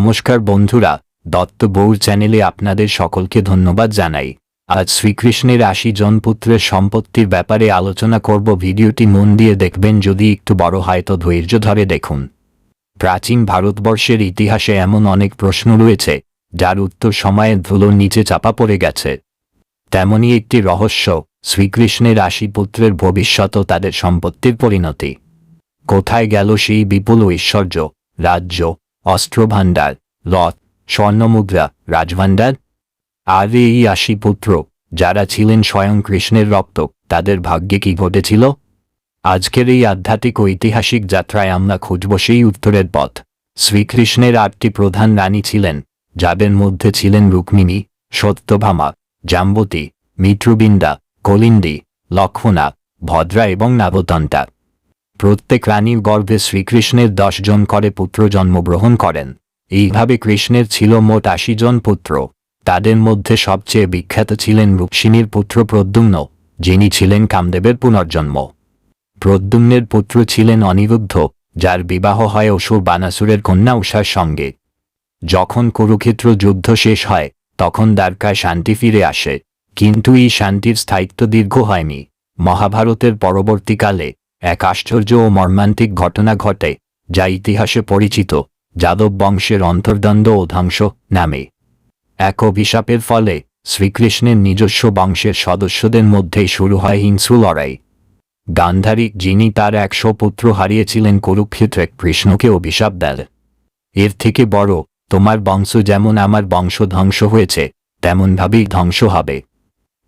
নমস্কার বন্ধুরা, দত্ত বৌর চ্যানেলে আপনাদের সকলকে ধন্যবাদ জানাই। আজ শ্রীকৃষ্ণের ৮০ জন পুত্রের সম্পত্তির ব্যাপারে আলোচনা করব। ভিডিওটি মন দিয়ে দেখবেন, যদি একটু বড় হয় তো ধৈর্য ধরে দেখুন। প্রাচীন ভারতবর্ষের ইতিহাসে এমন অনেক প্রশ্ন রয়েছে যার উত্তর সময়ের ধুলোর নিচে চাপা পড়ে গেছে। তেমনই একটি রহস্য শ্রীকৃষ্ণের ৮০ পুত্রের ভবিষ্যৎ ও তাদের সম্পত্তির পরিণতি। কোথায় গেল সেই বিপুল ঐশ্বর্য, রাজ্য, অস্ত্রভাণ্ডার, রথ, স্বর্ণমুদ্রা, রাজভাণ্ডার? আর এই ৮০ পুত্র যারা ছিলেন স্বয়ং কৃষ্ণের রক্ত, তাদের ভাগ্যে কি ঘটেছিল? আজকের এই আধ্যাত্মিক ঐতিহাসিক যাত্রায় আমরা খুঁজব সেই উত্তরের পথ। শ্রীকৃষ্ণের ৮টি প্রধান রানী ছিলেন, যাদের মধ্যে ছিলেন রুক্মিণী, সত্যভামা, জাম্বতী, মিত্রবিন্দা, কলিন্দী, লক্ষ্মণা, ভদ্রা এবং নাগতন্তা। প্রত্যেক রানীর গর্ভে শ্রীকৃষ্ণের ১০ জন করে পুত্র জন্মগ্রহণ করেন। এইভাবে কৃষ্ণের ছিল মোট ৮০ জন পুত্র। তাদের মধ্যে সবচেয়ে বিখ্যাত ছিলেন রুক্মিণীর পুত্র প্রদ্যুম্ন, যিনি ছিলেন কামদেবের পুনর্জন্ম। প্রদ্যুম্নের পুত্র ছিলেন অনিরুদ্ধ, যার বিবাহ হয় অসুর বানাসুরের কন্যা উষার সঙ্গে। যখন কুরুক্ষেত্র যুদ্ধ শেষ হয় তখন দ্বারকায় শান্তি ফিরে আসে, কিন্তু এই শান্তির স্থায়িত্ব দীর্ঘ হয়নি। মহাভারতের পরবর্তীকালে এক আশ্চর্য ও মর্মান্তিক ঘটনা ঘটে, যা ইতিহাসে পরিচিত যাদব বংশের অন্তর্দ্বন্দ্ব ও ধ্বংস নামে। এক অভিশাপের ফলে শ্রীকৃষ্ণের নিজস্ব বংশের সদস্যদের মধ্যেই শুরু হয় হিংস্র লড়াই। গান্ধারী, যিনি তার ১০০ পুত্র হারিয়েছিলেন কুরুক্ষেত্রে, কৃষ্ণকে অভিশাপ দেন, এর থেকে বড় তোমার বংশ যেমন আমার বংশ ধ্বংস হয়েছে তেমনভাবেই ধ্বংস হবে।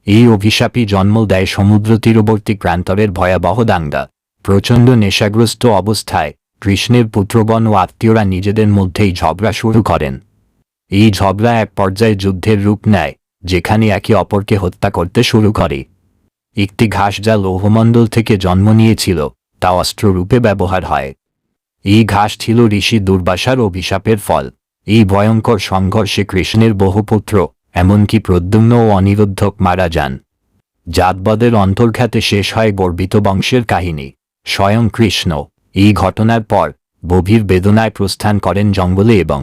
এই অভিশাপই জন্ম দেয় সমুদ্র তীরবর্তী প্রান্তরের ভয়াবহ দাঙ্গা। প্রচণ্ড নেশাগ্রস্ত অবস্থায় কৃষ্ণের পুত্রগণ ও আত্মীয়রা নিজেদের মধ্যেই ঝগড়া শুরু করেন। এই ঝগড়া এক পর্যায়ে যুদ্ধের রূপ নেয়, যেখানে একে অপরকে হত্যা করতে শুরু করে। একটি ঘাস যা লৌহমণ্ডল থেকে জন্ম নিয়েছিল তা অস্ত্ররূপে ব্যবহার হয়। এই ঘাস ছিল ঋষি দুর্বাসার অভিশাপের ফল। এই ভয়ঙ্কর সংঘর্ষে কৃষ্ণের বহু পুত্র, এমনকি প্রদ্যুম্ন ও অনিরুদ্ধ মারা যান। জাতবদের অন্তর্ঘাতে শেষ হয় গর্বিত বংশের কাহিনী। স্বয়ং কৃষ্ণ এই ঘটনার পর গভীর বেদনায় প্রস্থান করেন জঙ্গলে এবং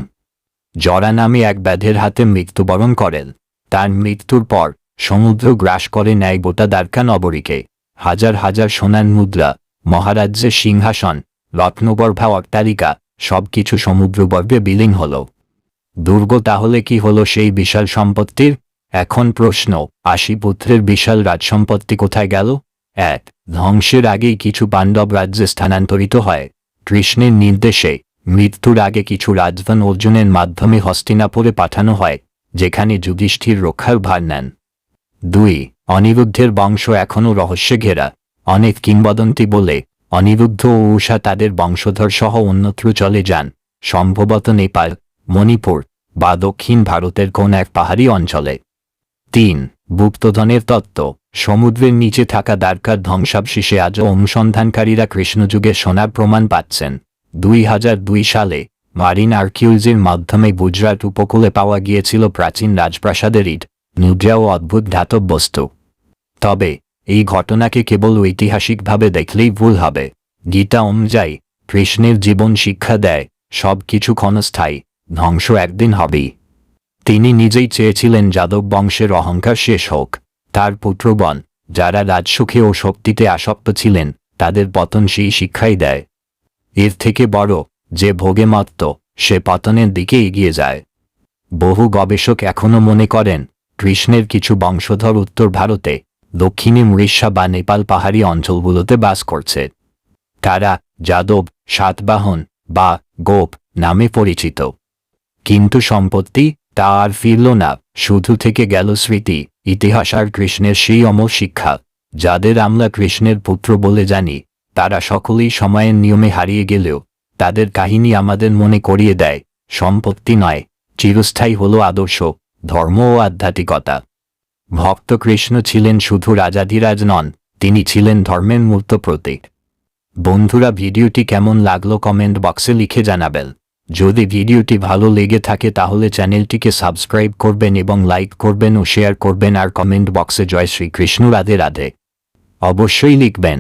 জরা নামে এক ব্যাধের হাতে মৃত্যুবরণ করেন। তার মৃত্যুর পর সমুদ্র গ্রাস করে নেয় গোটা দ্বারকা নগরীকে। হাজার হাজার সোনার মুদ্রা, মহারাজ্যের সিংহাসন, রত্নগর্ভা অট্টালিকা সবকিছু সমুদ্রগর্ভে বিলীন হল। দুর্গ তাহলে কি হলো সেই বিশাল সম্পত্তির? এখন প্রশ্ন, ৮০ পুত্রের বিশাল রাজসম্পত্তি কোথায় গেল? ১. ধ্বংসের আগেই কিছু পাণ্ডব রাজ্যে স্থানান্তরিত হয়। কৃষ্ণের নির্দেশে মৃত্যুর আগে কিছু রাজধন অর্জুনের মাধ্যমে হস্তিনাপুরে পাঠানো হয়, যেখানে যুধিষ্ঠির রক্ষার ভার নেন। ২. অনিরুদ্ধের বংশ এখনও রহস্যে ঘেরা। অনেক কিংবদন্তি বলে অনিরুদ্ধ ও উষা তাদের বংশধর সহ অন্যত্র চলে যান, সম্ভবত নেপাল, মণিপুর বা দক্ষিণ ভারতের কোন এক পাহাড়ি অঞ্চলে। ৩. গুপ্তধনের তত্ত্ব। সমুদ্রের নিচে থাকা দ্বারকার ধ্বংসাবশেষে আজও অনুসন্ধানকারীরা কৃষ্ণযুগের সোনার প্রমাণ পাচ্ছেন। ২০০২ সালে মারিন আর্কিওলজির মাধ্যমে গুজরাট উপকূলে পাওয়া গিয়েছিল প্রাচীন রাজপ্রাসাদের ইট, মুদ্রা ও অদ্ভুত ধাতব বস্তু। তবে এই ঘটনাকে কেবল ঐতিহাসিকভাবে দেখলেই ভুল হবে। গীতা অনুযায়ী কৃষ্ণের জীবন শিক্ষা দেয় সব কিছু ক্ষণস্থায়ী, ধ্বংস একদিন হবেই। তিনি নিজেই চেয়েছিলেন যাদব বংশের অহংকার শেষ হোক। তার পুত্রগণ, যারা রাজসুখে ও শক্তিতে আসক্ত ছিলেন, তাদের পতন সেই শিক্ষাই দেয়। এর থেকে বড়, যে ভোগে মত্ত সে পতনের দিকে এগিয়ে যায়। বহু গবেষক এখনও মনে করেন কৃষ্ণের কিছু বংশধর উত্তর ভারতে, দক্ষিণে উড়িষ্যা বা নেপাল পাহাড়ি অঞ্চলগুলোতে বাস করছে। তারা যাদব, সাতবাহন বা গোপ নামে পরিচিত। কিন্তু সম্পত্তি তা আর ফিরল না, শুধু থেকে গেল স্মৃতি, ইতিহাস আর কৃষ্ণের সেই অমর শিক্ষা। যাদের আমরা কৃষ্ণের পুত্র বলে জানি, তারা সকলেই সময়ের নিয়মে হারিয়ে গেলেও তাদের কাহিনী আমাদের মনে করিয়ে দেয় সম্পত্তি নয়, চিরস্থায়ী হল আদর্শ, ধর্ম ও আধ্যাত্মিকতা। ভক্ত কৃষ্ণ ছিলেন শুধু রাজাধিরাজ নন, তিনি ছিলেন ধর্মের মূর্ত প্রতীক। বন্ধুরা, ভিডিওটি কেমন লাগলো কমেন্ট বক্সে লিখে জানাবেন। যদি ভিডিওটি ভালো লেগে থাকে তাহলে চ্যানেলটিকে সাবস্ক্রাইব করবেন এবং লাইক করবেন ও শেয়ার করবেন, আর কমেন্ট বক্সে জয় শ্রীকৃষ্ণ, রাধে রাধে অবশ্যই লিখবেন।